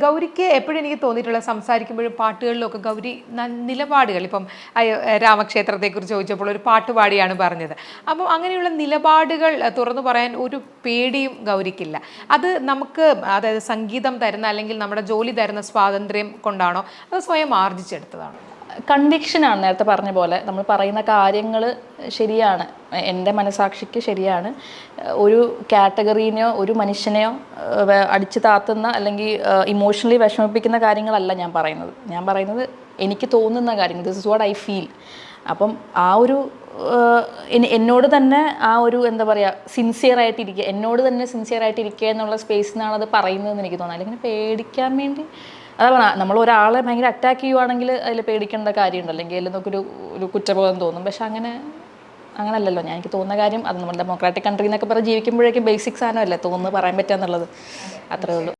ഗൗരിക്ക് എപ്പോഴും എനിക്ക് തോന്നിയിട്ടുള്ള സംസാരിക്കുമ്പോഴും പാട്ടുകളിലൊക്കെ ഗൗരി നിലപാടുകൾ ഇപ്പം രാമക്ഷേത്രത്തെക്കുറിച്ച് ചോദിച്ചപ്പോൾ ഒരു പാട്ടുപാടിയാണ് പറഞ്ഞത്. അപ്പം അങ്ങനെയുള്ള നിലപാടുകൾ തുറന്നു പറയാൻ ഒരു പേടിയും ഗൗരിക്കില്ല. അത് നമുക്ക് അതായത് സംഗീതം തരുന്ന അല്ലെങ്കിൽ നമ്മുടെ ജോലി തരുന്ന സ്വാതന്ത്ര്യം കൊണ്ടാണോ അത് സ്വയം ആർജിച്ചെടുത്തതാണോ? കൺവിക്ഷനാണ്. നേരത്തെ പറഞ്ഞ പോലെ നമ്മൾ പറയുന്ന കാര്യങ്ങൾ ശരിയാണ്, എൻ്റെ മനസാക്ഷിക്ക് ശരിയാണ്. ഒരു കാറ്റഗറീനെയോ ഒരു മനുഷ്യനെയോ അടിച്ചു താത്തുന്ന അല്ലെങ്കിൽ ഇമോഷണലി വിഷമിപ്പിക്കുന്ന കാര്യങ്ങളല്ല ഞാൻ പറയുന്നത്. ഞാൻ പറയുന്നത് എനിക്ക് തോന്നുന്ന കാര്യങ്ങൾ. This is what I feel. അപ്പം ആ ഒരു എന്നോട് തന്നെ ആ ഒരു എന്താ പറയുക സിൻസിയറായിട്ടിരിക്കുക, എന്നോട് തന്നെ സിൻസിയറായിട്ടിരിക്കുക എന്നുള്ള സ്പേസിൽ നിന്നാണ് അത് പറയുന്നതെന്ന് എനിക്ക് തോന്നുന്നത്. അല്ലെങ്കിൽ പേടിക്കാൻ വേണ്ടി അതാ പറഞ്ഞാൽ നമ്മൾ ഒരാളെ ഭയങ്കര അറ്റാക്ക് ചെയ്യുവാണെങ്കിൽ അതിൽ പേടിക്കേണ്ട കാര്യമുണ്ട്, അല്ലെങ്കിൽ അതിൽ നമുക്കൊരു കുറ്റബോധം തോന്നും. പക്ഷെ അങ്ങനല്ലല്ലോ. എനിക്ക് തോന്നുന്ന കാര്യം അത് നമ്മൾ ഡെമോക്രാറ്റിക് കൺട്രി എന്നൊക്കെ പറഞ്ഞ് ജീവിക്കുമ്പോഴേക്കും ബേസിക് സാധനമല്ലേ തോന്നുന്നു പറയാൻ പറ്റുക എന്നുള്ളത്. അത്രേ ഉള്ളൂ.